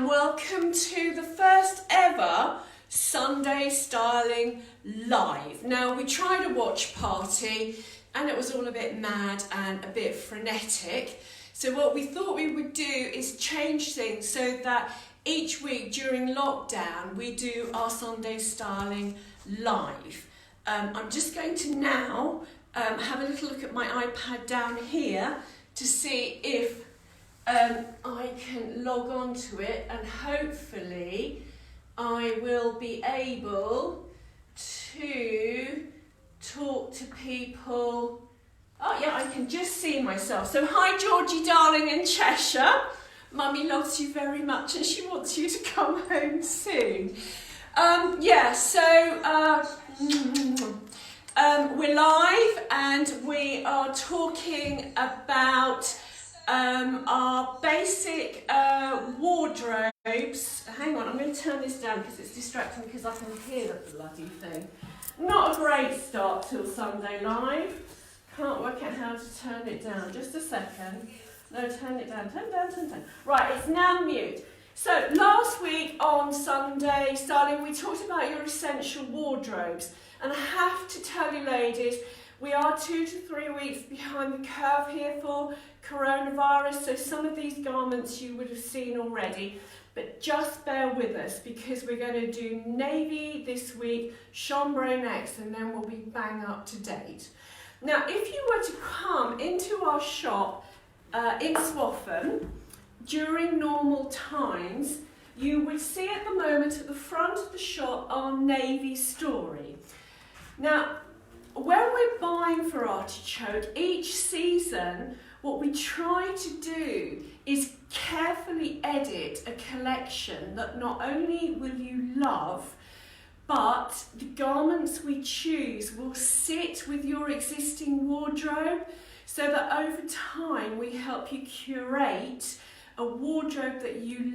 and welcome to the first ever Sunday Styling Live. Now, we tried a watch party and it was all a bit mad and a bit frenetic. So what we thought we would do is change things so that each week during lockdown we do our Sunday Styling Live. I'm just going to now have a little look at my iPad down here to see if I can log on to it, and hopefully I will be able to talk to people. Oh yeah, I can just see myself. So hi Georgie darling in Cheshire. Mummy loves you very much and she wants you to come home soon. We're live and we are talking about our basic wardrobes. Hang on, I'm going to turn this down because it's distracting because I can hear the bloody thing. Not a great start till Sunday Live. Can't work out how to turn it down. Just a second. No, turn it down. Turn down. Right, it's now mute. So last week on Sunday Styling, we talked about your essential wardrobes. And I have to tell you ladies, we are 2 to 3 weeks behind the curve here for coronavirus. So some of these garments you would have seen already. But just bear with us because we're going to do navy this week, chambray next, and then we'll be bang up to date. Now, if you were to come into our shop in Swaffham during normal times, you would see at the moment at the front of the shop our navy story. Now, when we're buying for Artichoke, each season, what we try to do is carefully edit a collection that not only will you love, but the garments we choose will sit with your existing wardrobe so that over time we help you curate a wardrobe that you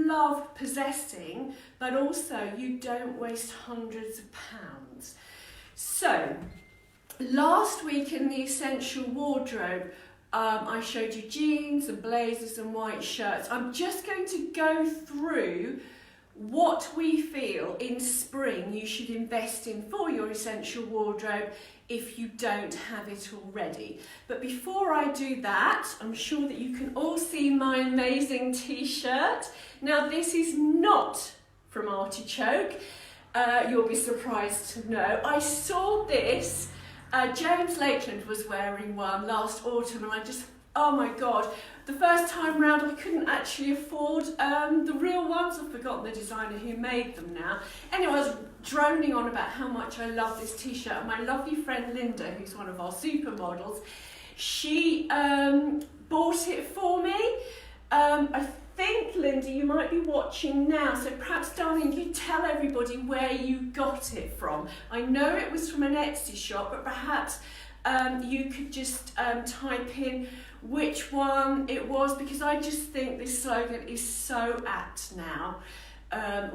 love possessing, but also you don't waste hundreds of pounds. So, last week in the essential wardrobe, I showed you jeans and blazers and white shirts. I'm just going to go through what we feel in spring you should invest in for your essential wardrobe if you don't have it already. But before I do that, I'm sure that you can all see my amazing t-shirt. Now this is not from Artichoke. You'll be surprised to know. I saw this, James Lakeland was wearing one last autumn and I just, oh my God, the first time round I couldn't actually afford the real ones. I've forgotten the designer who made them now. Anyway, I was droning on about how much I love this t-shirt, and my lovely friend Linda, who's one of our supermodels, she bought it for me. I think, Linda, you might be watching now, so perhaps, darling, you tell everybody where you got it from. I know it was from an Etsy shop, but perhaps you could just type in which one it was, because I just think this slogan is so apt now.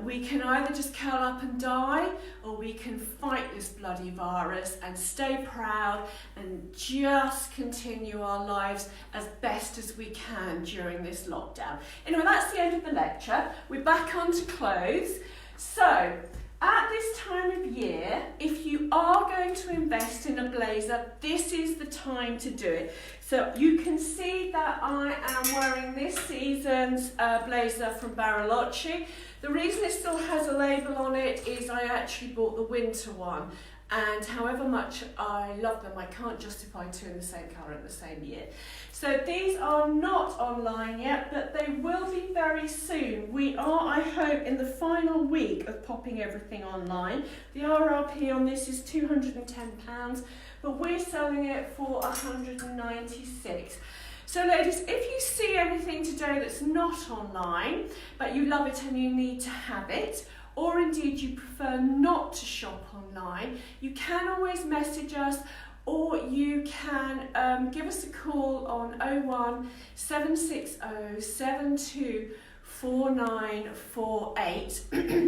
We can either just curl up and die, or we can fight this bloody virus and stay proud and just continue our lives as best as we can during this lockdown. Anyway, that's the end of the lecture. We're back onto clothes. So, at this time of year, if you are going to invest in a blazer, this is the time to do it. So you can see that I am wearing this season's blazer from Bariloche. The reason it still has a label on it is I actually bought the winter one, and however much I love them, I can't justify two in the same colour in the same year. So these are not online yet, but they will be very soon. We are, I hope, in the final week of popping everything online. The RRP on this is £210, but we're selling it for £196. So ladies, if you see anything today that's not online, but you love it and you need to have it, or indeed you prefer not to shop online, you can always message us, or you can give us a call on 01 760 724948.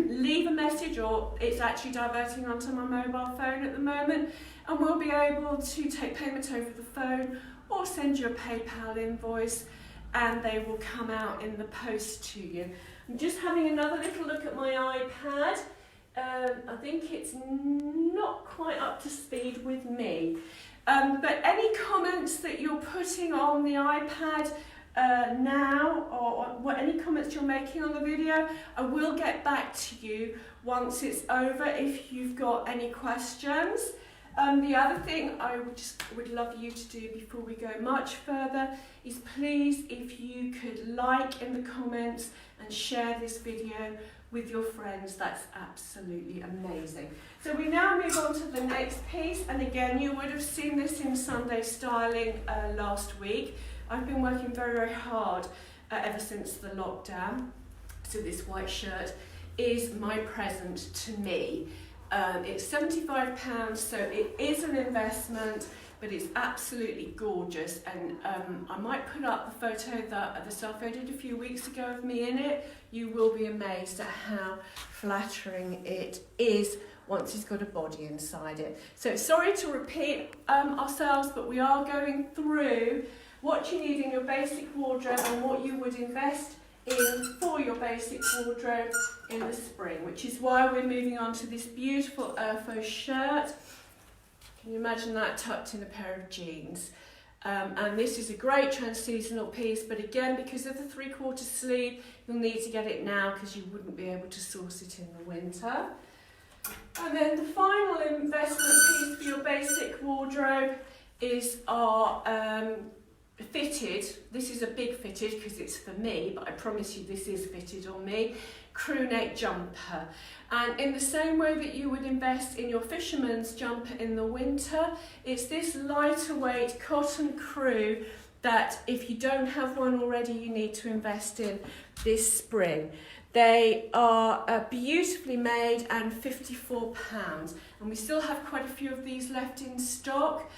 Leave a message, or it's actually diverting onto my mobile phone at the moment, and we'll be able to take payment over the phone or send you a PayPal invoice, and they will come out in the post to you. I'm just having another little look at my iPad. I think it's not quite up to speed with me. But any comments that you're putting on the iPad now, or any comments you're making on the video, I will get back to you once it's over if you've got any questions. The other thing I would love you to do before we go much further is please, if you could like in the comments and share this video with your friends. That's absolutely amazing. So we now move on to the next piece, and again you would have seen this in Sunday Styling last week. I've been working very, very hard ever since the lockdown. So this white shirt is my present to me. It's £75, so it is an investment, but it's absolutely gorgeous. And I might put up the photo that the stuff I did a few weeks ago of me in it. You will be amazed at how flattering it is once it's got a body inside it. So sorry to repeat ourselves, but we are going through what you need in your basic wardrobe and what you would invest in for your basic wardrobe in the spring, which is why we're moving on to this beautiful Urfo shirt. Can you imagine that tucked in a pair of jeans? And this is a great trans-seasonal piece, but again, because of the 3/4 sleeve, you'll need to get it now because you wouldn't be able to source it in the winter. And then the final investment piece for your basic wardrobe is our fitted, this is a big fitted because it's for me, but I promise you this is fitted on me, crew neck jumper. And in the same way that you would invest in your fisherman's jumper in the winter, it's this lighter weight cotton crew that if you don't have one already, you need to invest in this spring. They are beautifully made and £54, and we still have quite a few of these left in stock.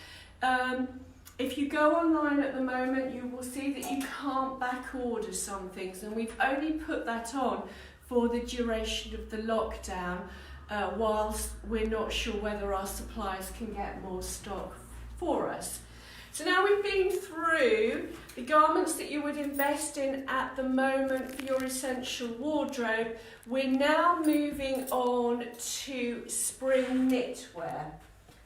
If you go online at the moment, you will see that you can't back order some things, and we've only put that on for the duration of the lockdown, whilst we're not sure whether our suppliers can get more stock for us. So now we've been through the garments that you would invest in at the moment for your essential wardrobe. We're now moving on to spring knitwear.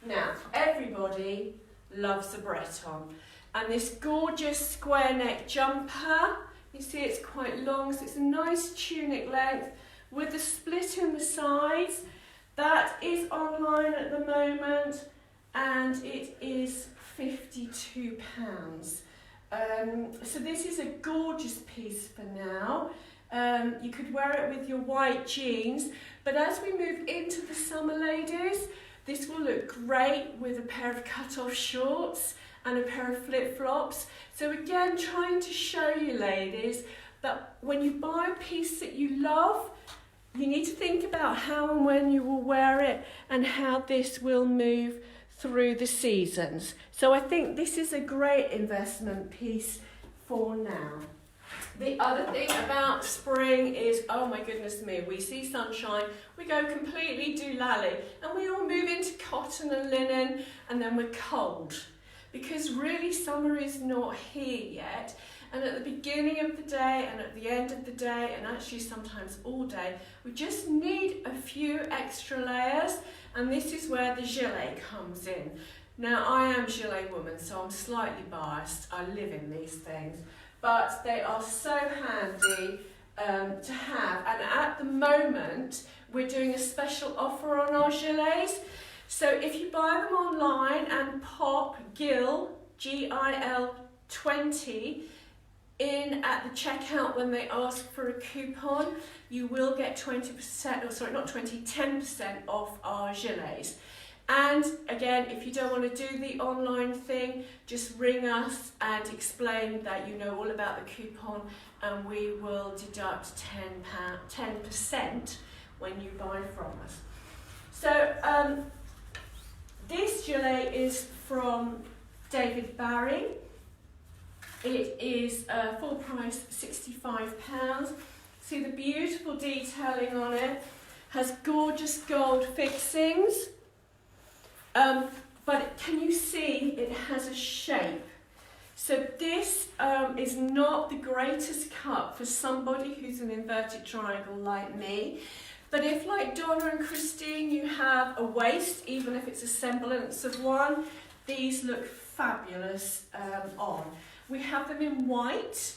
Now, everybody loves a Breton, and this gorgeous square neck jumper, you see it's quite long, so it's a nice tunic length with a split in the sides. That is online at the moment, and it is £52. So this is a gorgeous piece for now. You could wear it with your white jeans, but as we move into the summer, ladies, this will look great with a pair of cut-off shorts and a pair of flip-flops. So again, trying to show you, ladies, that when you buy a piece that you love, you need to think about how and when you will wear it and how this will move through the seasons. So I think this is a great investment piece for now. The other thing about spring is, oh my goodness me, we see sunshine, we go completely doolally, and we all move into cotton and linen, and then we're cold. Because really summer is not here yet, and at the beginning of the day and at the end of the day, and actually sometimes all day, we just need a few extra layers, and this is where the gilet comes in. Now, I am gilet woman, so I'm slightly biased, I live in these things. But they are so handy to have. And at the moment, we're doing a special offer on our gilets. So if you buy them online and pop GIL, G-I-L 20, in at the checkout when they ask for a coupon, you will get 20%, or sorry, not 20, 10% off our gilets. And again, if you don't want to do the online thing, just ring us and explain that you know all about the coupon, and we will deduct 10% when you buy from us. So this gilet is from David Barry. It is full price £65. See the beautiful detailing on it. Has gorgeous gold fixings. But can you see it has a shape? So this is not the greatest cut for somebody who's an inverted triangle like me. But if, like Donna and Christine, you have a waist, even if it's a semblance of one, these look fabulous on. We have them in white,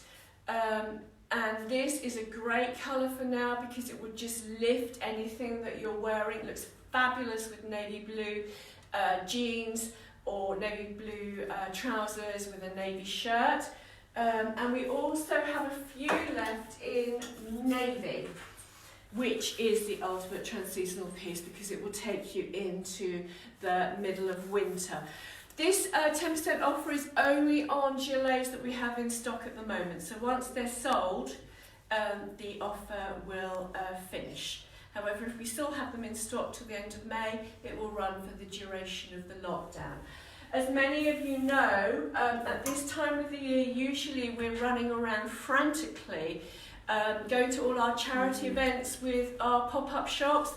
and this is a great colour for now because it would just lift anything that you're wearing. It looks fabulous with navy blue jeans or navy blue trousers with a navy shirt. And we also have a few left in navy, which is the ultimate trans-seasonal piece because it will take you into the middle of winter. This 10% offer is only on gilets that we have in stock at the moment. So once they're sold, the offer will finish. However, if we still have them in stock till the end of May, it will run for the duration of the lockdown. As many of you know, at this time of the year, usually we're running around frantically, going to all our charity events with our pop-up shops.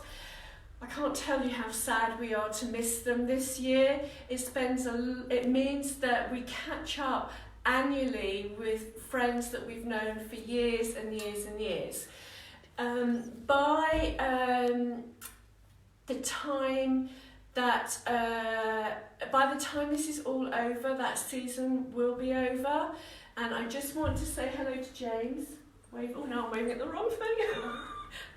I can't tell you how sad we are to miss them this year. It means that we catch up annually with friends that we've known for years and years and years. By the time this is all over, that season will be over. And I just want to say hello to James. Oh no, I'm waving at the wrong thing.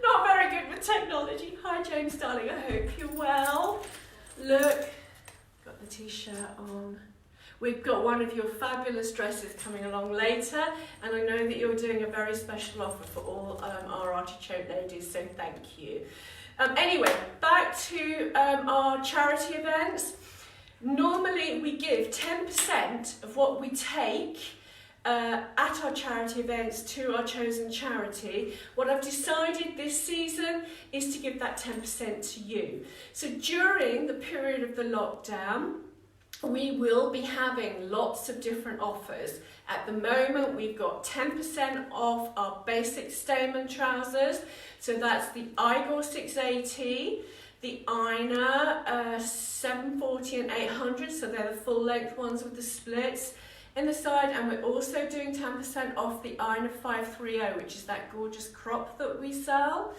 Not very good with technology. Hi James, darling, I hope you're well. Look, got the t-shirt on. We've got one of your fabulous dresses coming along later, and I know that you're doing a very special offer for all our artichoke ladies, so thank you. Anyway, back to our charity events. Normally we give 10% of what we take at our charity events to our chosen charity. What I've decided this season is to give that 10% to you. So during the period of the lockdown, we will be having lots of different offers. At the moment, we've got 10% off our basic Stayman trousers. So that's the Igor 680, the Ina 740 and 800, so they're the full length ones with the splits in the side, and we're also doing 10% off the Ina 530, which is that gorgeous crop that we sell.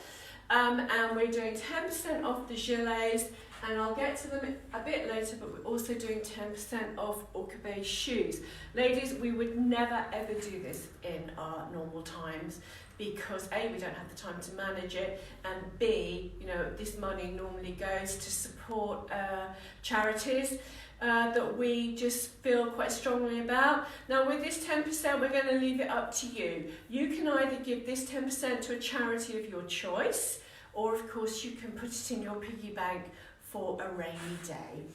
And we're doing 10% off the gilets, and I'll get to them a bit later, but we're also doing 10% off Orca shoes. Ladies, we would never ever do this in our normal times because A, we don't have the time to manage it, and B, you know, this money normally goes to support charities that we just feel quite strongly about. Now with this 10%, we're going to leave it up to you. You can either give this 10% to a charity of your choice, or of course you can put it in your piggy bank for a rainy day.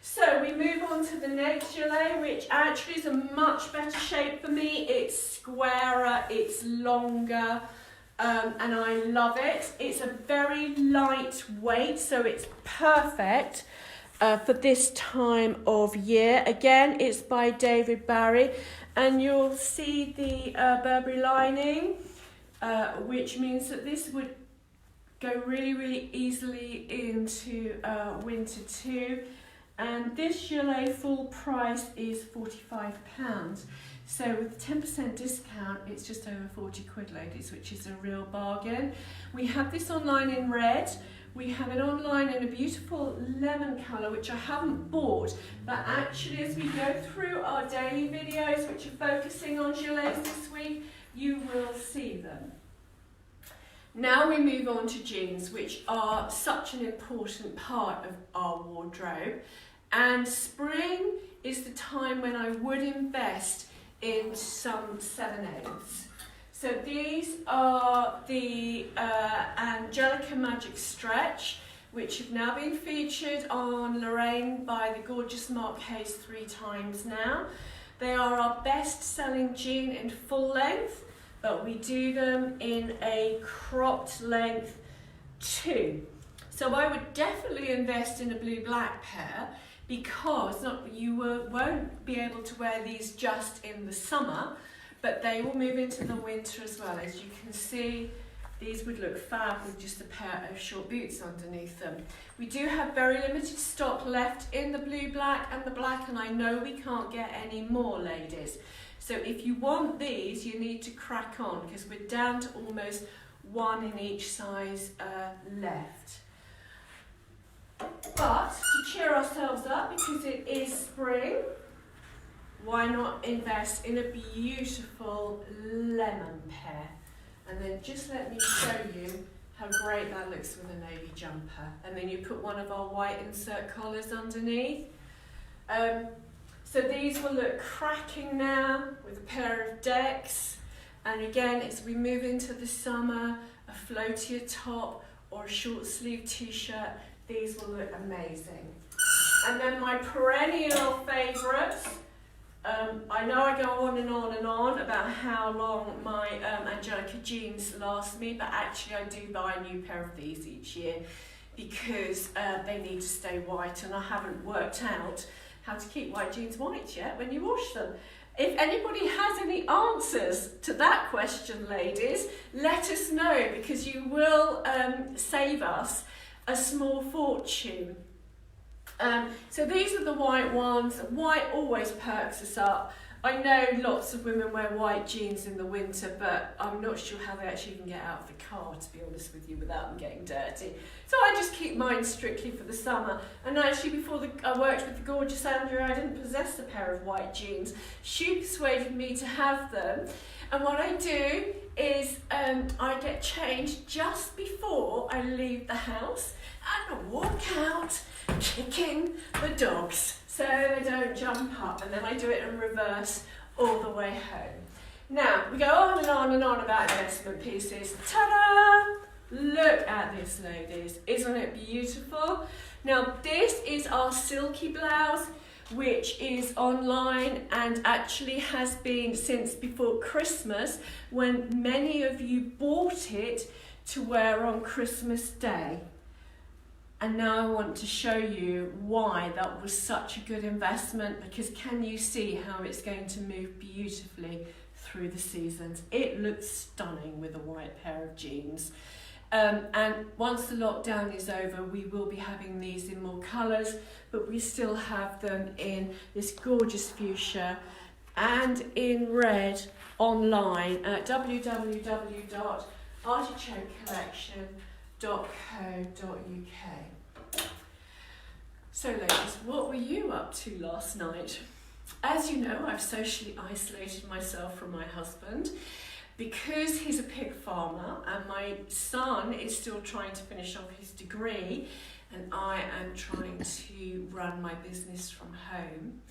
So we move on to the next gilet, which actually is a much better shape for me. It's squarer, it's longer, and I love it. It's a very light weight, so it's perfect for this time of year. Again, it's by David Barry, and you'll see the Burberry lining, which means that this would go really, really easily into winter too. And this gilet full price is £45. So with 10% discount, it's just over 40 quid, ladies, which is a real bargain. We have this online in red. We have it online in a beautiful lemon colour, which I haven't bought, but actually as we go through our daily videos, which are focusing on gilets this week, you will see them. Now we move on to jeans, which are such an important part of our wardrobe. And spring is the time when I would invest in some 7/8s. So these are the Angelica Magic Stretch, which have now been featured on Lorraine by the gorgeous Mark Hayes 3 times now. They are our best-selling jean in full length, but we do them in a cropped length too. So I would definitely invest in a blue-black pair because you won't be able to wear these just in the summer, but they will move into the winter as well. As you can see, these would look fab with just a pair of short boots underneath them. We do have very limited stock left in the blue, black and the black, and I know we can't get any more, ladies. So if you want these, you need to crack on, because we're down to almost one in each size left. But to cheer ourselves up, because it is spring, why not invest in a beautiful lemon pear? And then just let me show you how great that looks with a navy jumper. And then you put one of our white insert collars underneath. So these will look cracking now with a pair of decks. And again, as we move into the summer, a floatier top or a short sleeve t-shirt, these will look amazing. And then my perennial favourites. I know I go on and on and on about how long my Angelica jeans last me, but actually I do buy a new pair of these each year because they need to stay white, and I haven't worked out how to keep white jeans white yet when you wash them. If anybody has any answers to that question, ladies, let us know, because you will save us a small fortune. So these are the white ones. White always perks us up. I know lots of women wear white jeans in the winter, but I'm not sure how they actually can get out of the car, to be honest with you, without them getting dirty. So I just keep mine strictly for the summer. And actually, before I worked with the gorgeous Andrea, I didn't possess a pair of white jeans. She persuaded me to have them. And what I do is I get changed just before I leave the house, and I walk out kicking the dogs so they don't jump up, and then I do it in reverse all the way home. Now, we go on and on and on about investment pieces. Ta-da! Look at this, ladies. Isn't it beautiful? Now, this is our silky blouse, which is online and actually has been since before Christmas, when many of you bought it to wear on Christmas Day. And now I want to show you why that was such a good investment, because can you see how it's going to move beautifully through the seasons? It looks stunning with a white pair of jeans. And once the lockdown is over, we will be having these in more colours, but we still have them in this gorgeous fuchsia and in red online at www.artichokecollection.co.uk. So ladies, what were you up to last night? As you know, I've socially isolated myself from my husband because he's a pig farmer and my son is still trying to finish off his degree, and I am trying to run my business from home.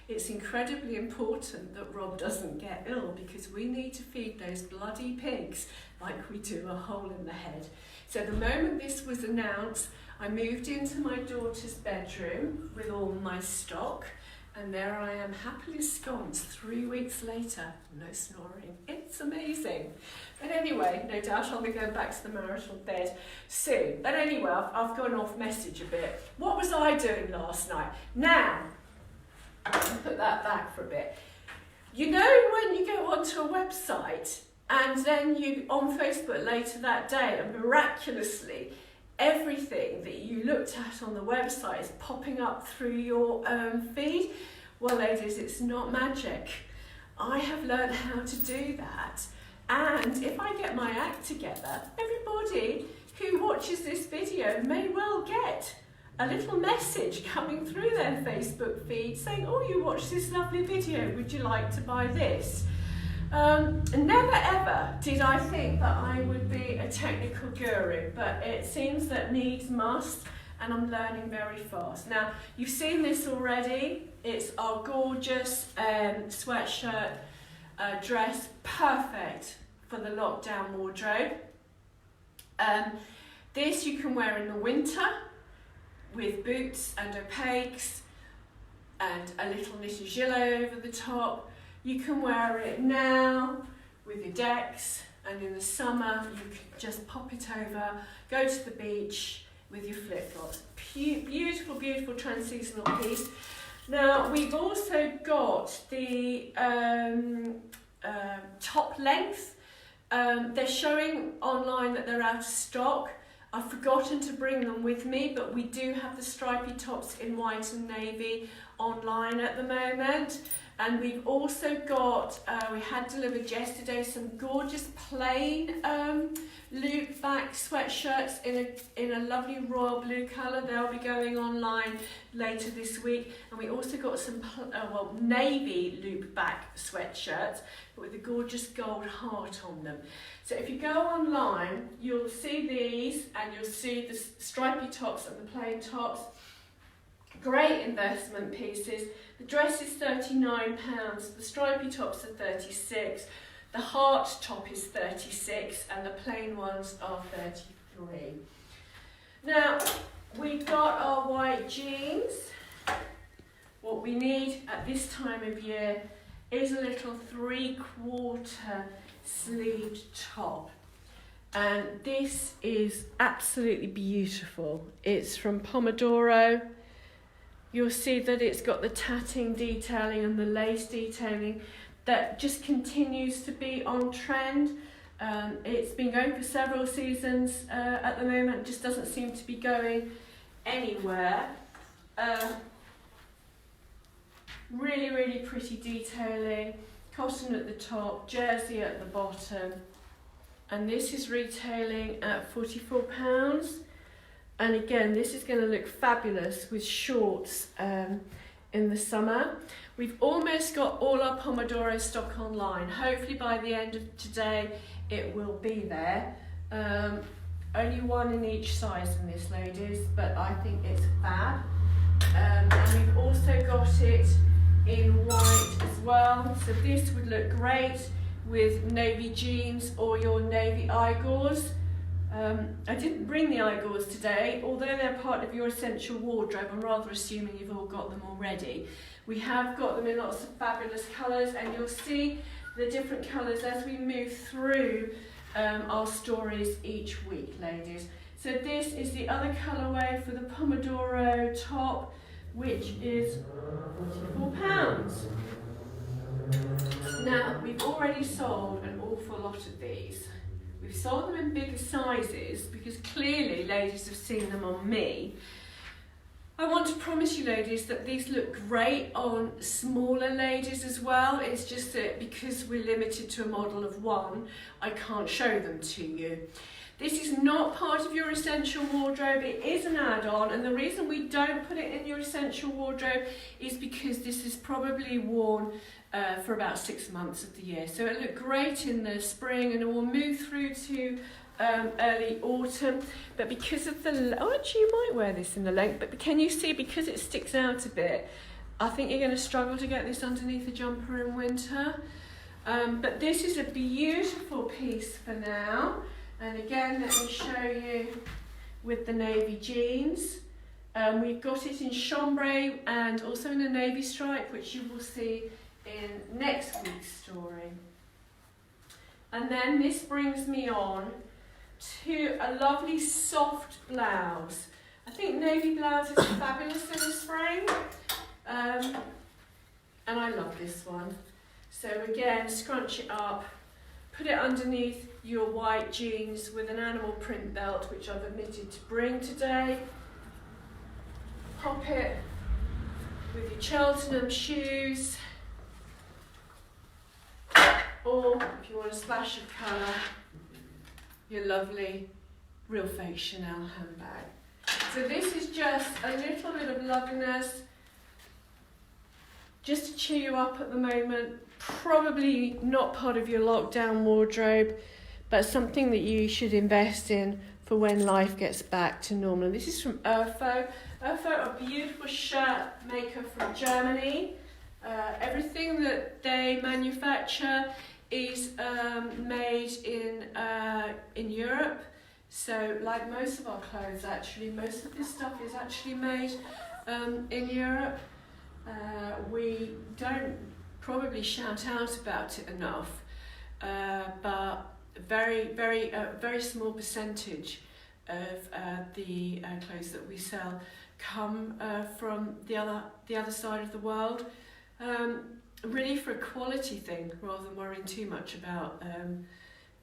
It's incredibly important that Rob doesn't get ill, because we need to feed those bloody pigs like we do a hole in the head. So the moment this was announced, I moved into my daughter's bedroom with all my stock, and there I am happily ensconced 3 weeks later. No snoring. It's amazing. But anyway, no doubt I'll be going back to the marital bed soon. But anyway, I've gone off message a bit. What was I doing last night? Now, I'll put that back for a bit. You know when you go onto a website and then you on Facebook later that day, and miraculously everything that you looked at on the website is popping up through your feed? Well, ladies, it's not magic. I have learned how to do that. And if I get my act together, everybody who watches this video may well get a little message coming through their Facebook feed saying, oh, you watched this lovely video, would you like to buy this? Never ever did I think that I would be a technical guru, but it seems that needs must, and I'm learning very fast. Now, you've seen this already. It's our gorgeous sweatshirt dress, perfect for the lockdown wardrobe. This you can wear in the winter with boots and opaques and a little knitted gilet over the top. You can wear it now with your decks, and in the summer you can just pop it over, go to the beach with your flip-flops. Beautiful, beautiful trans-seasonal piece. Now we've also got the top length They're showing online that they're out of stock. I've forgotten to bring them with me, but we do have the stripy tops in white and navy online at the moment. And we've also got, we had delivered yesterday some gorgeous plain loop back sweatshirts in a lovely royal blue colour. They'll be going online later this week. And we also got some navy loop back sweatshirts, but with a gorgeous gold heart on them. So if you go online, you'll see these and you'll see the stripy tops and the plain tops. Great investment pieces. The dress is £39, the stripy tops are £36, the heart top is £36 and the plain ones are £33. Now, we've got our white jeans. What we need at this time of year is a little 3/4 sleeved top. And this is absolutely beautiful. It's from Pomodoro. You'll see that it's got the tatting detailing and the lace detailing that just continues to be on trend. It's been going for several seasons at the moment, just doesn't seem to be going anywhere. Really, really pretty detailing, cotton at the top, jersey at the bottom. And this is retailing at £44. And again, this is going to look fabulous with shorts in the summer. We've almost got all our Pomodoro stock online. Hopefully by the end of today, it will be there. Only one in each size in this, ladies, but I think it's fab. And we've also got it in white as well. So this would look great with navy jeans or your navy Igors. I didn't bring the Igors today, although they're part of your essential wardrobe. I'm rather assuming you've all got them already. We have got them in lots of fabulous colours, and you'll see the different colours as we move through our stories each week, ladies. So this is the other colourway for the Pomodoro top, which is £44. Now, we've already sold an awful lot of these. We've sold them in bigger sizes because clearly ladies have seen them on me. I want to promise you, ladies, that these look great on smaller ladies as well. It's just that because we're limited to a model of one, I can't show them to you. This is not part of your essential wardrobe. It is an add-on, and the reason we don't put it in your essential wardrobe is because this is probably worn for about 6 months of the year. So it'll look great in the spring, and it will move through to early autumn. But because of the, actually you might wear this in the length, but can you see, because it sticks out a bit, I think you're going to struggle to get this underneath a jumper in winter. But this is a beautiful piece for now. And again, let me show you with the navy jeans. We've got it in chambray and also in a navy stripe, which you will see in next week's story. And then this brings me on to a lovely soft blouse. I think navy blouse is fabulous in the spring. And I love this one. So again, scrunch it up, put it underneath your white jeans with an animal print belt, which I've omitted to bring today. Pop it with your Cheltenham shoes, or if you want a splash of colour, your lovely Real Fake Chanel handbag. So this is just a little bit of loveliness, just to cheer you up at the moment. Probably not part of your lockdown wardrobe, but something that you should invest in for when life gets back to normal. This is from Urfo. Urfo, a beautiful shirt maker from Germany. Everything that they manufacture is made in Europe. So like most of our clothes, actually, most of this stuff is actually made in Europe. We don't probably shout out about it enough, but very small percentage of the clothes that we sell come from the other side of the world. Really for a quality thing, rather than worrying too much about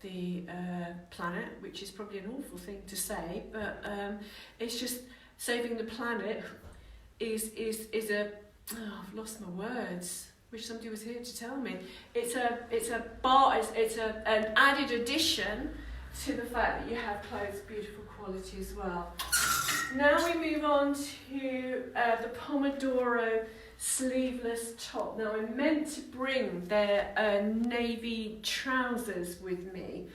the planet, which is probably an awful thing to say, but it's just saving the planet is a I've lost my words. Wish somebody was here to tell me. It's an added addition to the fact that you have clothes of beautiful quality as well. Now we move on to the Pomodoro sleeveless top. Now I meant to bring their navy trousers with me.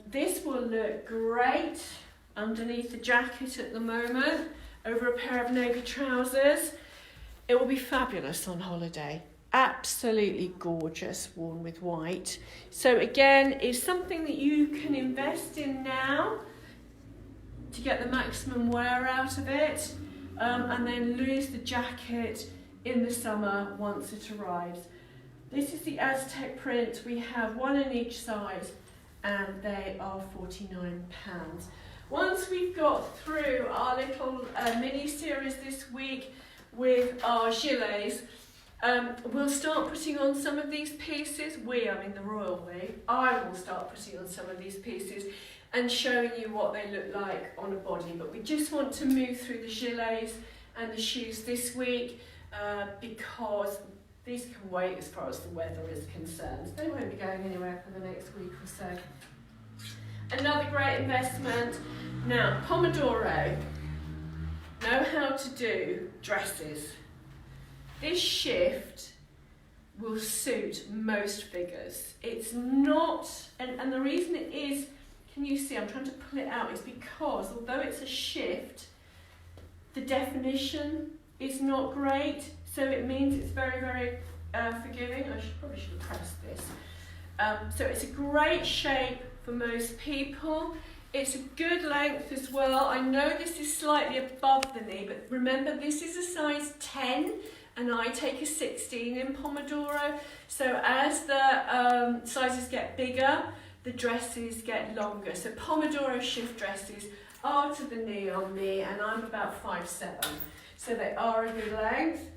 This will look great underneath the jacket at the moment, over a pair of navy trousers. It will be fabulous on holiday. Absolutely gorgeous, worn with white. So again, it's something that you can invest in now to get the maximum wear out of it, and then lose the jacket in the summer once it arrives. This is the Aztec print. We have one in each size, and they are £49. Once we've got through our little mini series this week with our gilets, we'll start putting on some of these pieces. I mean the royal we. I will start putting on some of these pieces and showing you what they look like on a body. But we just want to move through the gilets and the shoes this week because these can wait as far as the weather is concerned. They won't be going anywhere for the next week or so. Another great investment. Now, Pomodoro know how to do dresses. This shift will suit most figures. It's not, and the reason it is, can you see, I'm trying to pull it out, is because although it's a shift, the definition is not great, so it means it's very, very forgiving. Probably should have pressed this. So it's a great shape for most people. It's a good length as well. I know this is slightly above the knee, but remember this is a size 10 and I take a 16 in Pomodoro. So as the sizes get bigger, the dresses get longer. So Pomodoro shift dresses are to the knee on me, and I'm about 5'7", so they are a good length.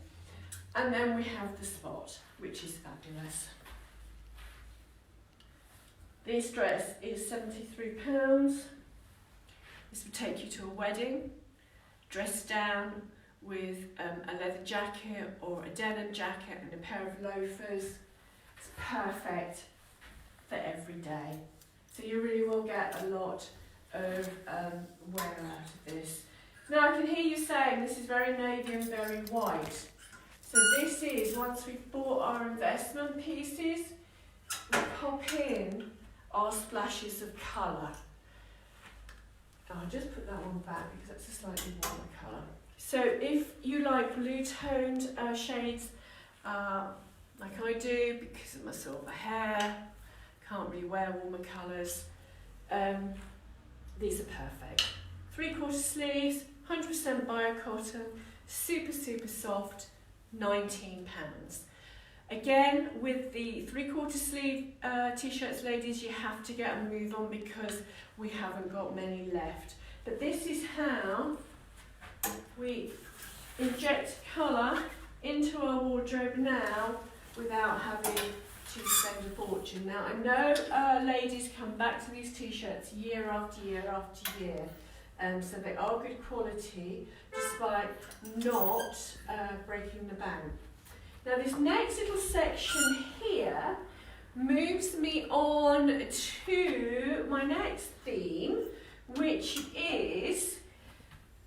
And then we have the spot, which is fabulous. This dress is £73. This would take you to a wedding, dressed down with a leather jacket or a denim jacket and a pair of loafers. It's perfect for every day. So you really will get a lot of wear out of this. Now I can hear you saying this is very navy and very white. So this is, once we've bought our investment pieces, we pop in our splashes of colour. I'll just put that one back because that's a slightly warmer colour. So if you like blue toned shades, like I do, because of my silver hair, can't really wear warmer colours, these are perfect. 3/4 sleeves, 100% biocotton, super, super soft, £19. Again, with the 3/4 sleeve t-shirts, ladies, you have to get a move on because we haven't got many left. But this is how we inject colour into our wardrobe now without having to spend a fortune. Now, I know ladies come back to these t-shirts year after year after year, so they are good quality despite not breaking the bank. Now this next little section here moves me on to my next theme, which is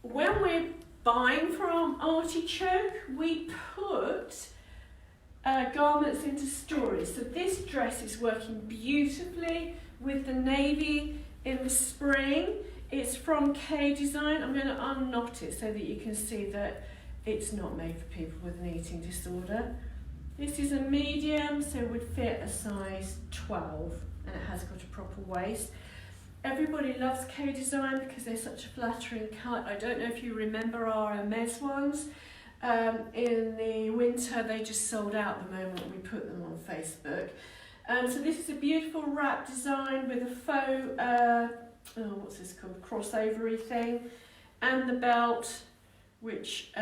when we're buying from Artichoke, we put garments into stories. So this dress is working beautifully with the navy in the spring. It's from K Design. I'm going to unknot it so that you can see that it's not made for people with an eating disorder. This is a medium, so it would fit a size 12, and it has got a proper waist. Everybody loves K Design because they're such a flattering cut. I don't know if you remember our Hermes ones. In the winter, they just sold out the moment we put them on Facebook. So this is a beautiful wrap design with a faux, what's this called, crossover-y thing, and the belt, which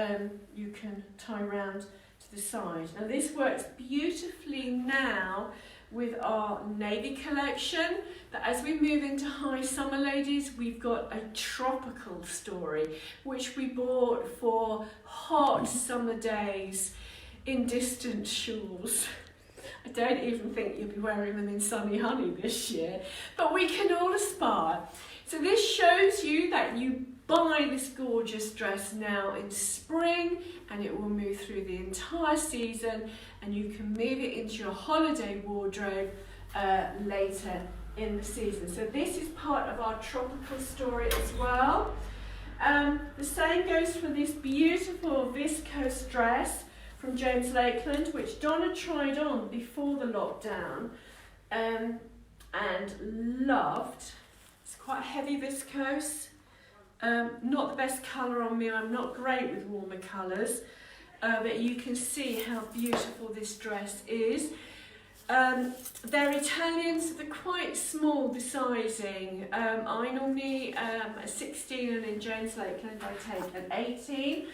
you can tie around to the side. Now this works beautifully now with our navy collection. But as we move into high summer, ladies, we've got a tropical story, which we bought for hot summer days in distant shores. I don't even think you'll be wearing them in sunny honey this year, but we can all aspire. So this shows you that you buy this gorgeous dress now in spring and it will move through the entire season, and you can move it into your holiday wardrobe later in the season. So this is part of our tropical story as well. The same goes for this beautiful viscose dress from James Lakeland, which Donna tried on before the lockdown and loved. It's quite heavy viscose. Not the best colour on me, I'm not great with warmer colours, but you can see how beautiful this dress is. They're Italian, so they're quite small, the sizing. I normally a 16, and in James Lakeland I take an 18.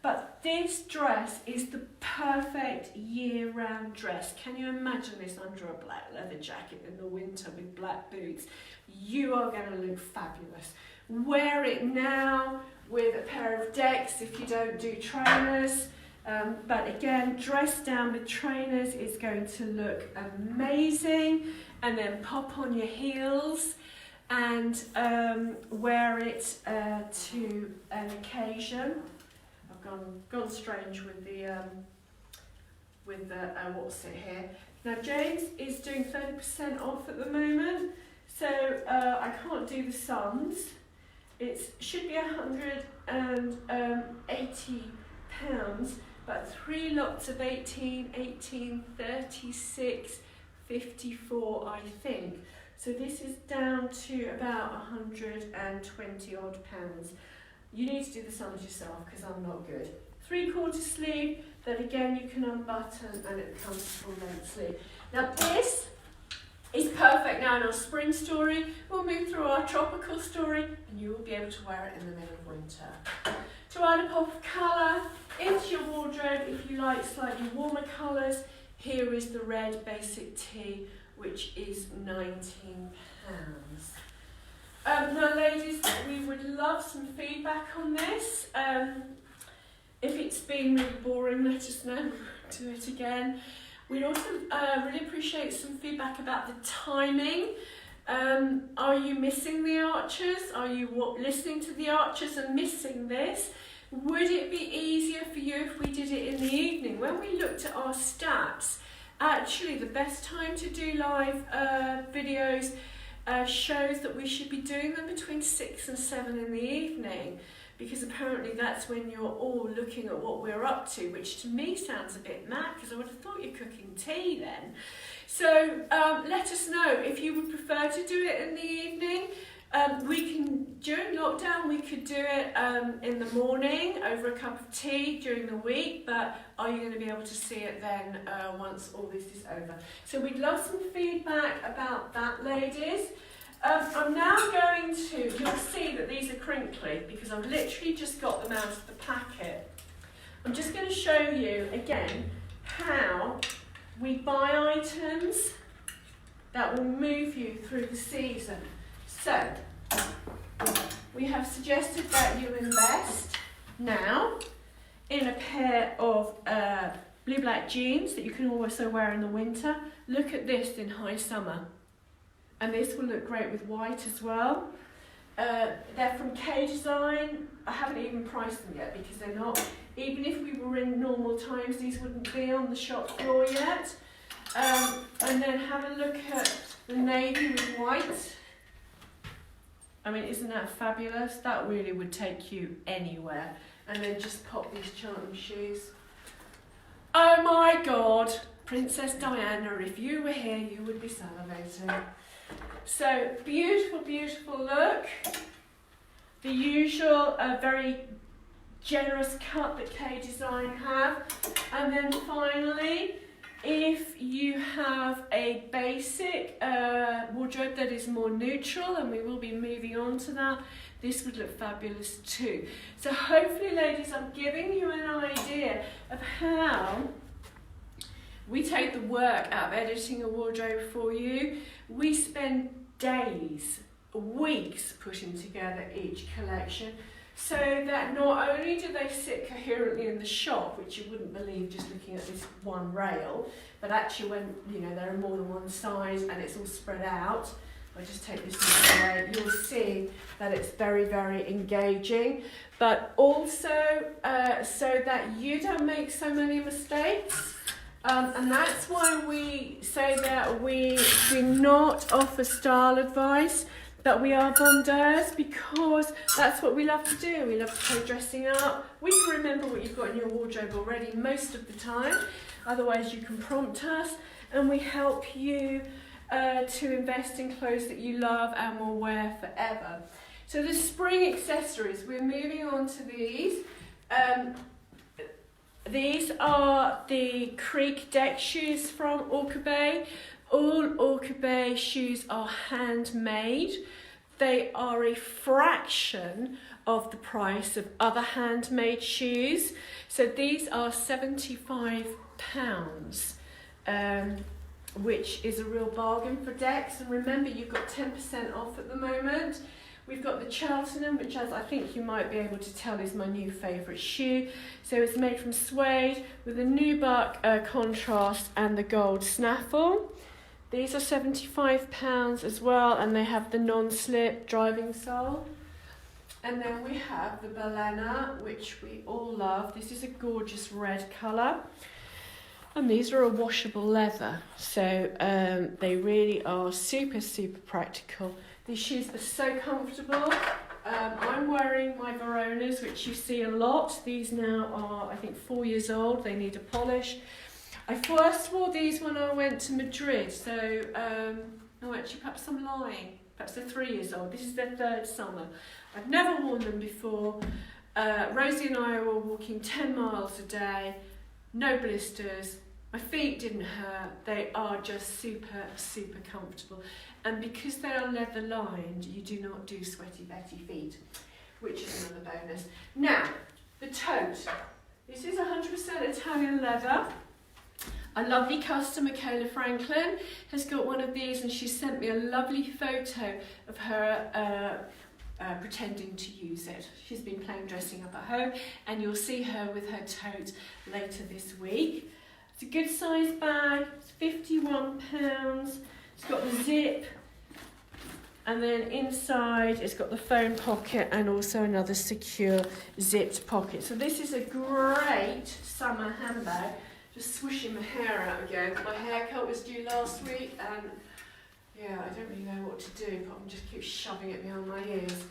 But this dress is the perfect year-round dress. Can you imagine this under a black leather jacket in the winter with black boots? You are going to look fabulous. Wear it now with a pair of decks if you don't do trainers. But again, dress down with trainers is going to look amazing. And then pop on your heels and wear it to an occasion. I've gone strange with the what's it here. Now James is doing 30% off at the moment, so I can't do the sums. It should be £180, but 3 lots of 18, 18, 36, 54, I think. So this is down to about 120 odd pounds. You need to do the sums yourself because I'm not good. 3/4 sleeve, that again you can unbutton and it becomes full length sleeve. Now this is perfect now in our spring story. We'll move through our tropical story and you will be able to wear it in the middle of winter. To add a pop of colour into your wardrobe, if you like slightly warmer colours, here is the red basic tee, which is £19. Now ladies, we would love some feedback on this. If it's been really boring, let us know, we'll do it again. We'd also really appreciate some feedback about the timing. Are you missing the Archers? Are you listening to the Archers and missing this? Would it be easier for you if we did it in the evening? When we looked at our stats, actually the best time to do live videos shows that we should be doing them between 6 and 7 in the evening, because apparently that's when you're all looking at what we're up to, which to me sounds a bit mad because I would have thought you're cooking tea then. So let us know if you would prefer to do it in the evening. During lockdown we could do it in the morning over a cup of tea during the week, but are you going to be able to see it then once all this is over? So we'd love some feedback about that, ladies. I'm now going to, you'll see that these are crinkly because I've literally just got them out of the packet. I'm just going to show you again how we buy items that will move you through the season. So, we have suggested that you invest now in a pair of blue-black jeans that you can also wear in the winter. Look at this in high summer. And this will look great with white as well. They're from K-Design. I haven't even priced them yet because they're not. Even if we were in normal times, these wouldn't be on the shop floor yet. And then have a look at the navy with white. I mean, isn't that fabulous? That really would take you anywhere. And then just pop these charming shoes. Oh my God, Princess Diana, if you were here, you would be salivating. So, beautiful, beautiful look. The usual very generous cut that K-Design have. And then finally, if you have a basic wardrobe that is more neutral, and we will be moving on to that, this would look fabulous too. So hopefully, ladies, I'm giving you an idea of how We take the work out of editing a wardrobe for you. We spend days, weeks putting together each collection so that not only do they sit coherently in the shop, which you wouldn't believe just looking at this one rail, but actually when there are more than one size and it's all spread out, I'll just take this away, you'll see that it's very, very engaging, but also so that you don't make so many mistakes. And that's why we say that we do not offer style advice, but we are vendeurs, because that's what we love to do. We love to play dressing up. We can remember what you've got in your wardrobe already most of the time. Otherwise, you can prompt us, and we help you to invest in clothes that you love and will wear forever. So the spring accessories, we're moving on to these. These are the Creek deck shoes from Orca Bay. All Orca Bay shoes are handmade. They are a fraction of the price of other handmade shoes. So these are £75, which is a real bargain for decks. And remember, you've got 10% off at the moment. We've got the Cheltenham, which, as I think you might be able to tell, is my new favourite shoe. So it's made from suede with a nubuck contrast and the gold snaffle. These are £75 as well, and they have the non-slip driving sole. And then we have the Balena, which we all love. This is a gorgeous red colour. And these are a washable leather, so they really are super, super practical. These shoes are so comfortable. I'm wearing my Veronas, which you see a lot. These now are, I think, 4 years old. They need a polish. I first wore these when I went to Madrid, so, no, actually, perhaps I'm lying. Perhaps they're 3 years old. This is their third summer. I've never worn them before. Rosie and I were walking 10 miles a day, no blisters. My feet didn't hurt. They are just super, super comfortable. And because they are leather lined, you do not do sweaty Betty feet, which is another bonus. Now, the tote. This is 100% Italian leather. A lovely customer, Michaela Franklin, has got one of these, and she sent me a lovely photo of her pretending to use it. She's been playing dressing up at home, and you'll see her with her tote later this week. It's a good size bag. It's £51. It's got the zip, and then inside it's got the phone pocket and also another secure zipped pocket. So this is a great summer handbag. Just swishing my hair out again. My haircut was due last week, and yeah, I don't really know what to do, but I'm just keep shoving it behind my ears.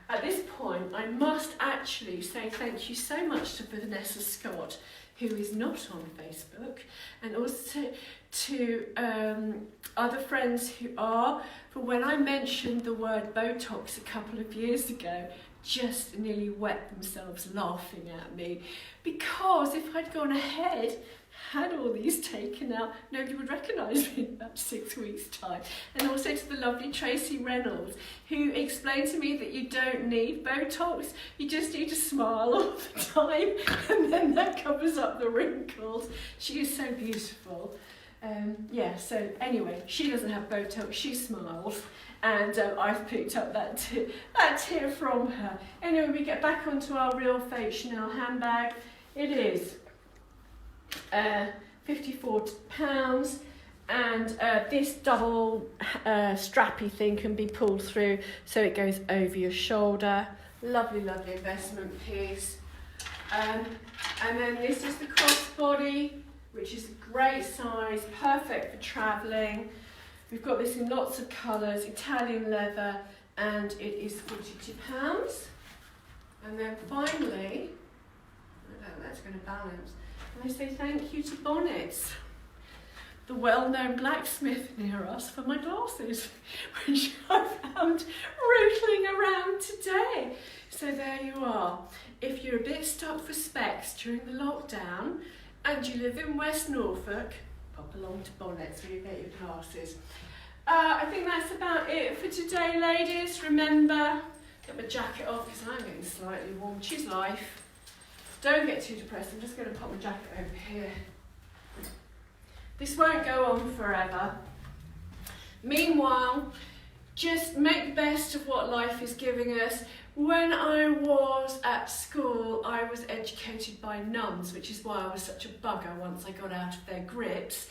At this point, I must actually say thank you so much to Vanessa Scott, who is not on Facebook, and also to other friends who are. For when I mentioned the word Botox a couple of years ago, just nearly wet themselves laughing at me, because if I'd gone ahead, had all these taken out, nobody would recognise me in about 6 weeks' time. And also to the lovely Tracy Reynolds, who explained to me that you don't need Botox, you just need to smile all the time, and then that covers up the wrinkles. She is so beautiful. So anyway, she doesn't have Botox, she smiles. And I've picked up that tip from her. Anyway, we get back onto our Real Fake Chanel handbag. It is £54, and this double strappy thing can be pulled through so it goes over your shoulder. Lovely, lovely investment piece. And then this is the crossbody, which is a great size, perfect for travelling. We've got this in lots of colours, Italian leather, and it is £42. And then finally, I don't know, that's going to balance. And I say thank you to Bonnets, the well-known blacksmith near us, for my glasses, which I found rootling around today. So there you are. If you're a bit stuck for specs during the lockdown and you live in West Norfolk, pop along to Bonnets where you get your glasses. I think that's about it for today, ladies. Remember, get my jacket off because I'm getting slightly warm. Choose life. Don't get too depressed. I'm just going to pop my jacket over here. This won't go on forever. Meanwhile, just make the best of what life is giving us. When I was at school, I was educated by nuns, which is why I was such a bugger once I got out of their grips.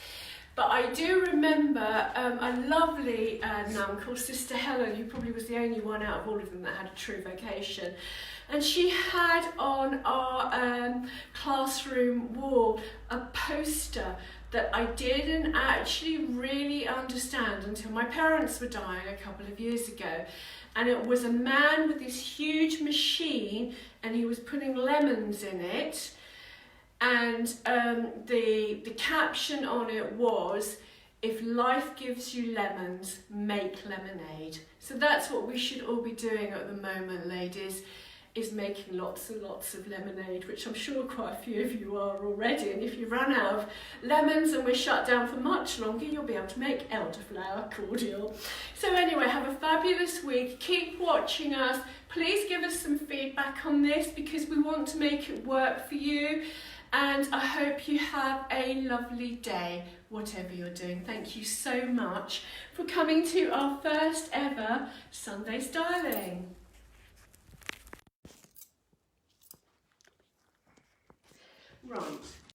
But I do remember a lovely nun called Sister Helen, who probably was the only one out of all of them that had a true vocation. And she had on our classroom wall a poster that I didn't actually really understand until my parents were dying a couple of years ago. And it was a man with this huge machine, and he was putting lemons in it. And the caption on it was, "If life gives you lemons, make lemonade." So that's what we should all be doing at the moment, ladies, is making lots and lots of lemonade, which I'm sure quite a few of you are already. And if you run out of lemons and we're shut down for much longer, you'll be able to make elderflower cordial. So anyway, have a fabulous week. Keep watching us. Please give us some feedback on this, because we want to make it work for you. And I hope you have a lovely day, whatever you're doing. Thank you so much for coming to our first ever Sunday Styling. Right.